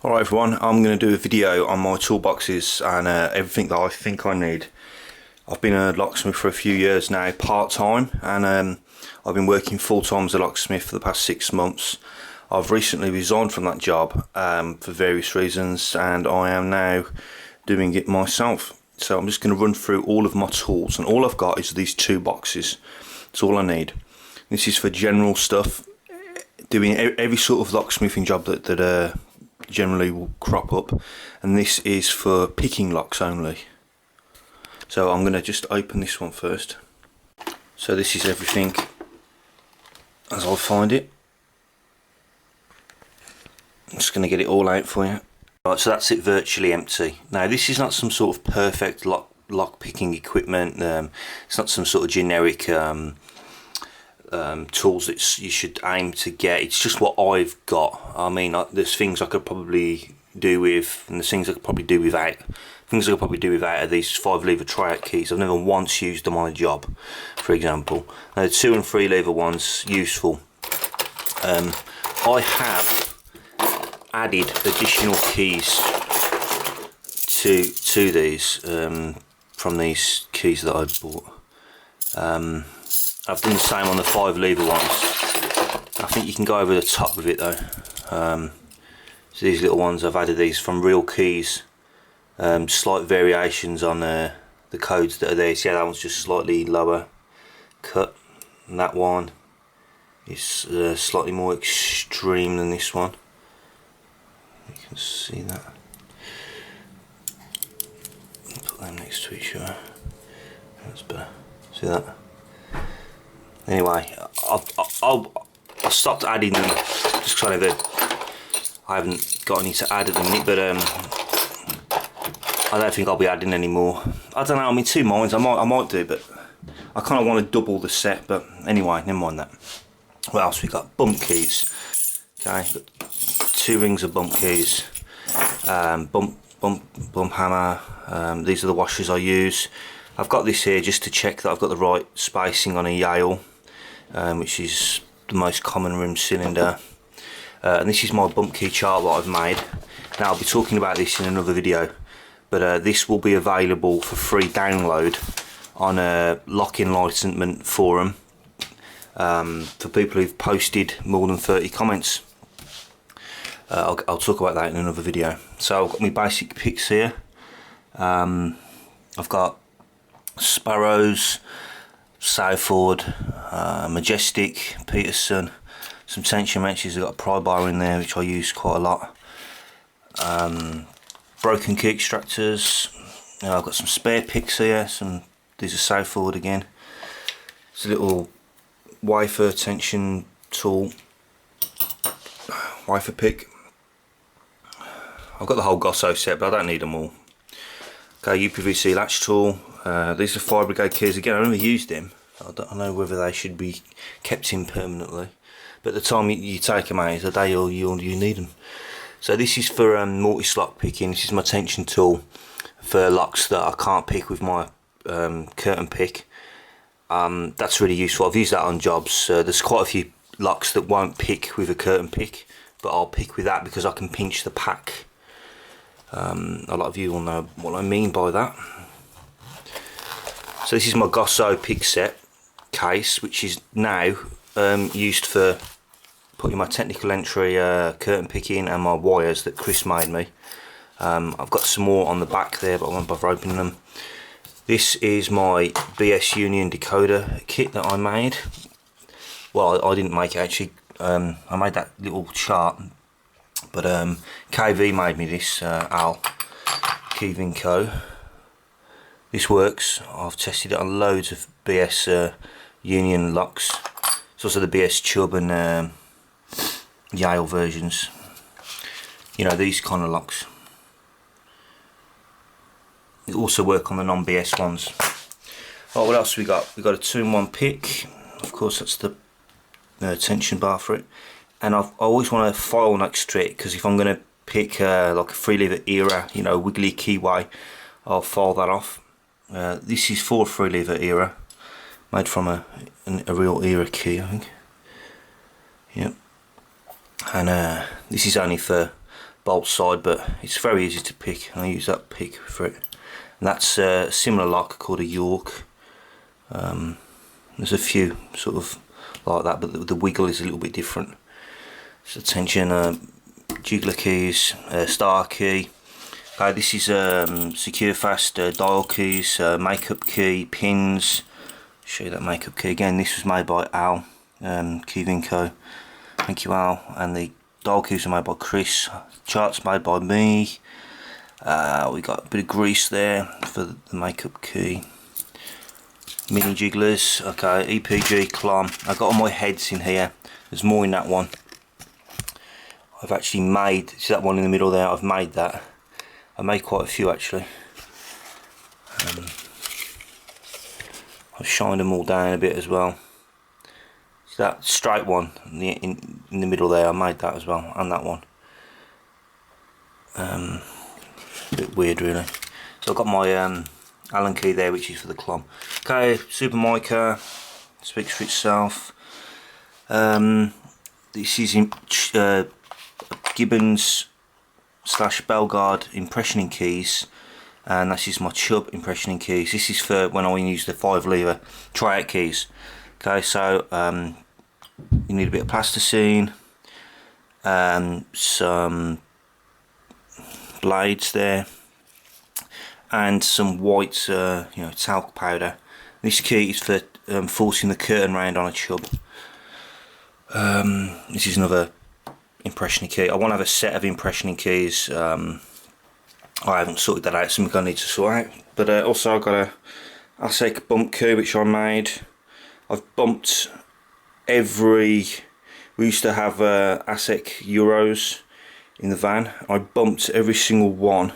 Alright everyone, I'm going to do a video on my toolboxes and everything that I think I need. I've been a locksmith for a few years now, part-time, and I've been working full-time as a locksmith for the past 6 months. I've recently resigned from that job for various reasons, and I am now doing it myself. So I'm just going to run through all of my tools, and all I've got is these 2 boxes. That's all I need. This is for general stuff, doing every sort of locksmithing job that generally will crop up, and this is for picking locks only. So I'm going to just open this one first. So this is everything as I find it. I'm just going to get it all out for you. Right, so that's it, virtually empty. Now this is not some sort of perfect lock picking equipment. It's not some sort of generic tools that you should aim to get. It's just what I've got. I mean, there's things I could probably do with, and there's things I could probably do without. Things I could probably do without are these 5-lever tri-out keys. I've never once used them on a job, for example. Now, the 2- and 3-lever ones, useful. I have added additional keys to these from these keys that I bought. I've done the same on the 5-lever ones. I think you can go over the top with it though. So these little ones, I've added these from real keys. Slight variations on the codes that are there. See, that one's just slightly lower cut, and that one is slightly more extreme than this one. You can see that. Put them next to each other. That's better. See that? Anyway, I stopped adding them just kind of I haven't got any to add at the minute, but I don't think I'll be adding any more. I don't know, I'm in 2 minds. I might do, but I kind of want to double the set. But anyway, never mind that. What else we got? Bump keys. Okay, got 2 rings of bump keys. Bump hammer. These are the washers I use. I've got this here just to check that I've got the right spacing on a Yale, which is the most common rim cylinder. And this is my bump key chart that I've made. Now I'll be talking about this in another video, but this will be available for free download on a lock enlightenment forum for people who've posted more than 30 comments. I'll talk about that in another video. So I've got my basic picks here. I've got Sparrows, Southford, Majestic, Peterson, some tension wrenches. I've got a pry bar in there which I use quite a lot. Broken key extractors. I've got some spare picks here. These are Southford again. It's a little wafer tension tool, wafer pick. I've got the whole Gosso set, but I don't need them all. Okay, UPVC latch tool. These are fire brigade keys again. I never used them. I don't know whether they should be kept in permanently, but the time you take them out is the day you need them. So this is for multi-slot picking. This is my tension tool for locks that I can't pick with my curtain pick. That's really useful. I've used that on jobs. There's quite a few locks that won't pick with a curtain pick, but I'll pick with that because I can pinch the pack. A lot of you will know what I mean by that. So this is my Gosso pick set case, which is now used for putting my technical entry curtain picking and my wires that Chris made me. I've got some more on the back there, but I won't bother opening them. This is my BS Union decoder kit that I made. Well, I didn't make it actually. I made that little chart, but KV made me this, Al Kevin Co. This works. I've tested it on loads of BS Union locks. It's also the BS Chubb and Yale versions. You know, these kind of locks. It also work on the non-BS ones. Oh, what else we got? We got a 2-in-1 pick. Of course, that's the tension bar for it. And I always want a file next to it, because if I'm going to pick like a 3-lever era, you know, wiggly keyway, I'll file that off. This is for 3-lever era, made from a real era key, I think. Yep. And this is only for bolt side, but it's very easy to pick. I use that pick for it. And that's a similar lock called a York. There's a few sort of like that, but the wiggle is a little bit different. So tension, jiggler keys, star key. Okay, this is secure fast dial keys, makeup key, pins. Show you that makeup key again. This was made by Al, Keyvinco. Thank you, Al. And the dial keys are made by Chris. Charts made by me. We got a bit of grease there for the makeup key. Mini jigglers. Okay, EPG clom. I got all my heads in here. There's more in that one. I've actually made, see that one in the middle there, I've made that. I made quite a few actually. I've shined them all down a bit as well. See that straight one in the middle there, I made that as well, and that one. A bit weird really. So I've got my Allen key there, which is for the clom. Okay, Super Mica, speaks for itself. This is in Gibbons / Bellegarde impressioning keys, and this is my Chubb impressioning keys. This is for when I use the 5 lever tryout keys. Okay, so you need a bit of plasticine, some blades there, and some white talc powder. This key is for forcing the curtain round on a Chubb. This is another impressioning key. I want to have a set of impressioning keys. I haven't sorted that out, something I need to sort out. But also I've got a ASIC bump key which I made. I've bumped we used to have ASIC Euros in the van. I bumped every single one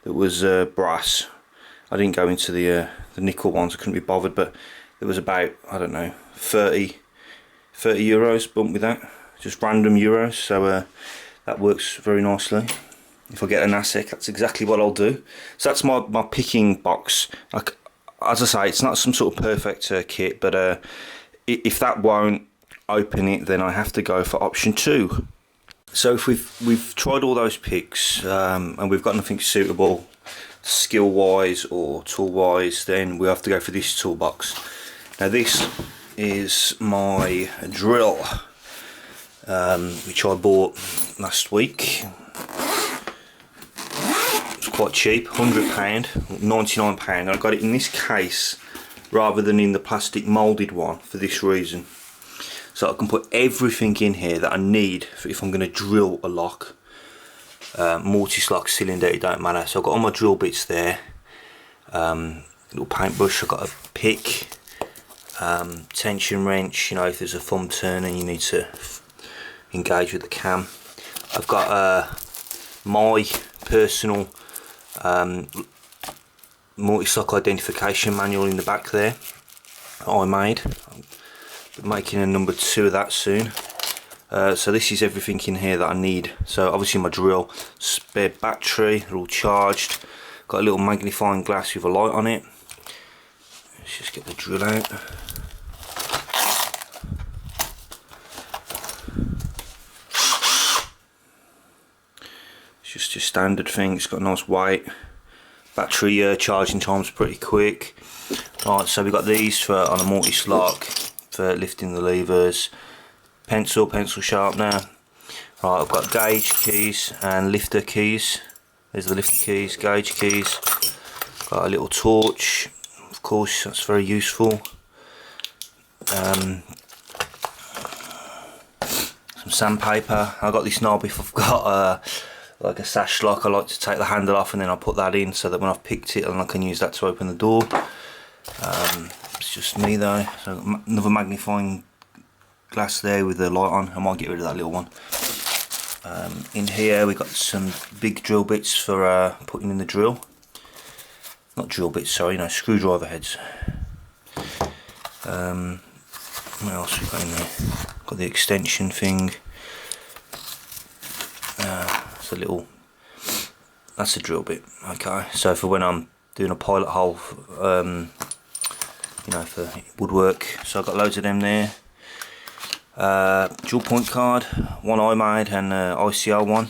that was brass. I didn't go into the nickel ones, I couldn't be bothered, but there was about, I don't know, 30 euros bumped with that, just random euros, so that works very nicely. If I get an ASIC, that's exactly what I'll do. So that's my picking box. As I say, it's not some sort of perfect kit, but if that won't open it, then I have to go for option 2. So if we've tried all those picks and we've got nothing suitable skill wise or tool wise, then we have to go for this toolbox. Now this is my drill, which I bought last week. It's quite cheap, £100, £99. I got it in this case rather than in the plastic moulded one for this reason. So I can put everything in here that I need for if I'm going to drill a lock. Mortise lock, cylinder, it don't matter. So I've got all my drill bits there. Little paintbrush, I've got a pick, tension wrench, if there's a thumb turn and you need to engage with the cam. I've got my personal multi-sock identification manual in the back there I made. I'm making a number 2 of that soon. So this is everything in here that I need. So obviously my drill, spare battery, they're all charged. Got a little magnifying glass with a light on it. Let's just get the drill out. It's just a standard thing, it's got a nice weight. Battery charging time's pretty quick. Right, so we've got these for on a mortise lock for lifting the levers. Pencil sharpener. Right, I've got gauge keys and lifter keys. There's the lifter keys, gauge keys. Got a little torch, of course, that's very useful. Some sandpaper. I got this knob if I've got like a sash lock. I like to take the handle off and then I'll put that in so that when I've picked it, and I can use that to open the door. It's just me though. So another magnifying glass there with the light on. I might get rid of that little one. In here we got some big drill bits for putting in the drill. Not drill bits, sorry, screwdriver heads. What else we got in there? Got the extension thing. It's a little. That's a drill bit. Okay, so for when I'm doing a pilot hole, for woodwork. So I've got loads of them there. Dual point card, one I made and ICL one.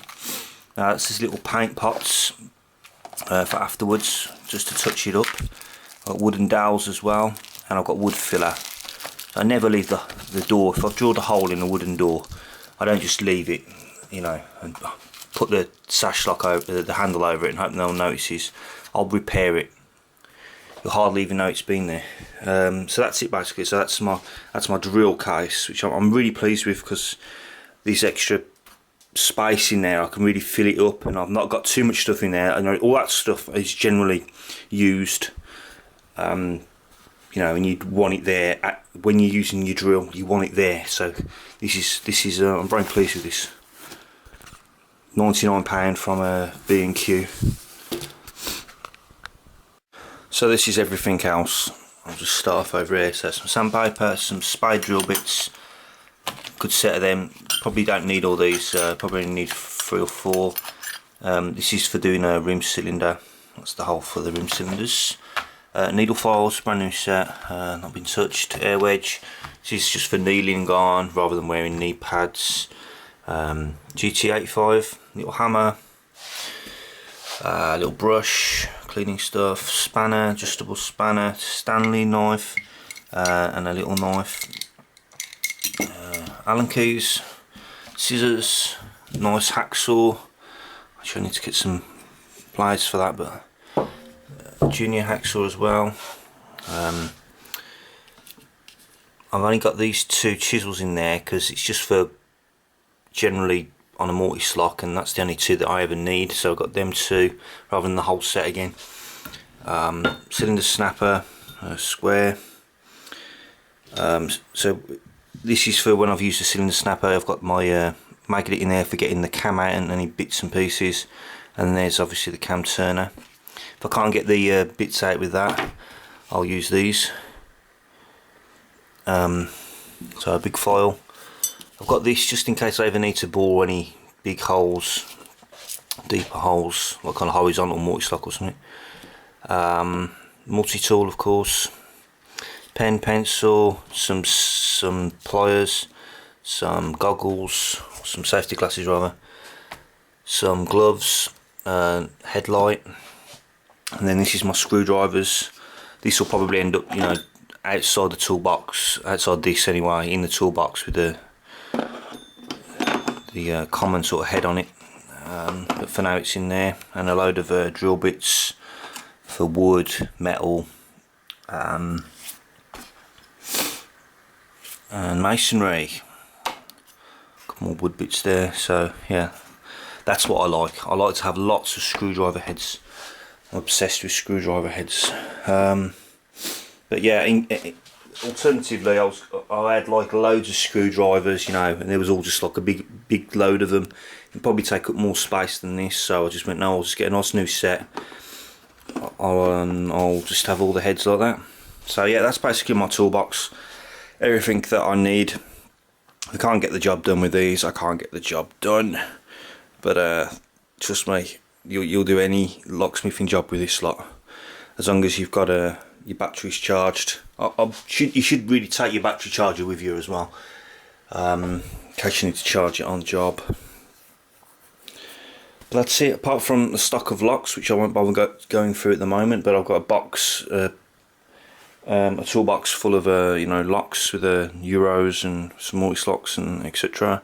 That's these little paint pots for afterwards, just to touch it up. I've got wooden dowels as well, and I've got wood filler. I never leave the door. If I've drilled a hole in a wooden door, I don't just leave it, you know, and put the sash lock over the handle over it and hope no one notices. I'll repair it. You'll hardly even know it's been there. So that's it basically. So that's my drill case, which I'm really pleased with, because these extra space in there, I can really fill it up, and I've not got too much stuff in there. And all that stuff is generally used, you know, and you'd want it there when you're using your drill. You want it there. So this is I'm very pleased with this. £99 from B&Q. So this is everything else. I'll just start off over here. So some sandpaper, some spade drill bits, good set of them. Probably don't need all these, probably need 3 or 4. This is for doing a rim cylinder. That's the hole for the rim cylinders. Needle files, brand new set, not been touched. Air wedge, this is just for kneeling on rather than wearing knee pads. GT85, little hammer, little brush, cleaning stuff, spanner, adjustable spanner, Stanley knife, and a little knife, Allen keys, scissors, nice hacksaw. Actually I need to get some pliers for that, but junior hacksaw as well. I've only got these 2 chisels in there because it's just for generally on a multi-slock, and that's the only 2 that I ever need, so I've got them 2 rather than the whole set again. Cylinder snapper, square. So this is for when I've used the cylinder snapper. I've got my magnet in there for getting the cam out and any bits and pieces, and there's obviously the cam turner. If I can't get the bits out with that, I'll use these. So a big file. I've got this just in case I ever need to bore any big holes, deeper holes, like kind of horizontal multi-slock or something. Multi-tool, of course. Pen, pencil, some pliers, some goggles, some safety glasses rather, some gloves, headlight, and then this is my screwdrivers. This will probably end up, you know, outside the toolbox, outside this anyway, in the toolbox with the common sort of head on it, but for now it's in there, and a load of drill bits for wood, metal, and masonry. Couple more wood bits there. So yeah, that's what I like. I like to have lots of screwdriver heads. I'm obsessed with screwdriver heads. But yeah, alternatively, I had like loads of screwdrivers, you know, and there was all just like a big load of them. It'd probably take up more space than this, so I just went, no, I'll just get a nice new set. I'll just have all the heads like that. So yeah, that's basically my toolbox. Everything that I need. If I can't get the job done with these, I can't get the job done. But trust me, you'll do any locksmithing job with this lot, as long as you've got your batteries charged. You should really take your battery charger with you as well, in case you need to charge it on the job. But that's it, apart from the stock of locks, which I won't bother going through at the moment. But I've got a box, a toolbox full of you know, locks with Euros and some multi-locks and etc.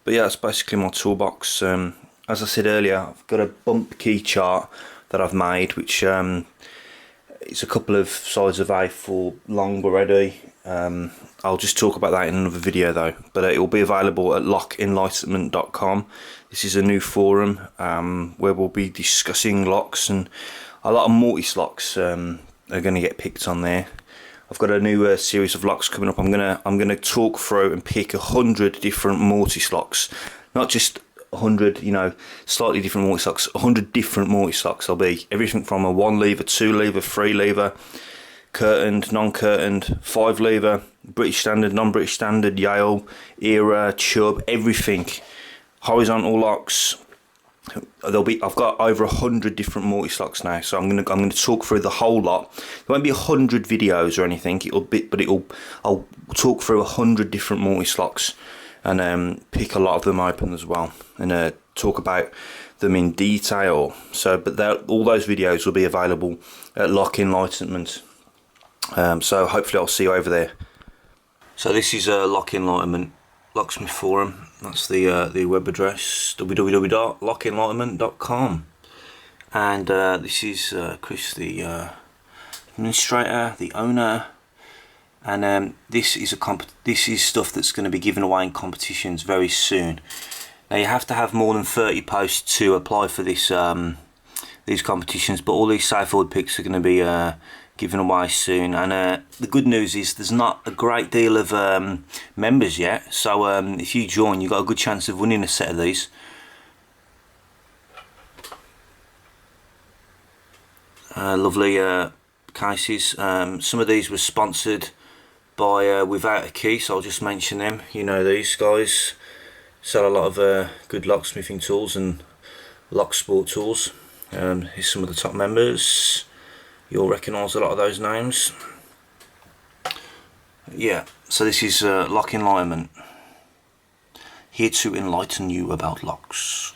But yeah, that's basically my toolbox. As I said earlier, I've got a bump key chart that I've made, which it's a couple of sides of A4 long already. I'll just talk about that in another video though, but it will be available at lockenlightenment.com. This is a new forum where we'll be discussing locks, and a lot of multi-locks are going to get picked on there. I've got a new series of locks coming up. I'm gonna talk through and pick 100 different multi-locks, not just 100, you know, slightly different multi-locks. 100 different multi-locks. There'll be everything from a 1 lever, 2 lever, 3 lever, curtained, non-curtained, 5 lever, British standard, non-British standard, Yale, era, Chubb, everything. Horizontal locks. I've got over 100 different multi-locks now, so I'm gonna talk through the whole lot. There won't be 100 videos or anything. I'll talk through 100 different multi-locks and pick a lot of them open as well, and talk about them in detail. So, but all those videos will be available at Lock Enlightenment. So hopefully I'll see you over there. So this is Lock Enlightenment Locksmith forum. That's the web address, www.lockenlightenment.com. And this is Chris, the administrator, the owner. And this is stuff that's going to be given away in competitions very soon. Now you have to have more than 30 posts to apply for this these competitions, but all these safe forward picks are going to be given away soon. And the good news is there's not a great deal of members yet, so if you join, you've got a good chance of winning a set of these. Lovely cases. Some of these were sponsored by Without a Key, so I'll just mention them. You know, these guys sell a lot of good locksmithing tools and lock sport tools. Here's some of the top members. You'll recognise a lot of those names. Yeah, so this is Lock Enlightenment, here to enlighten you about locks.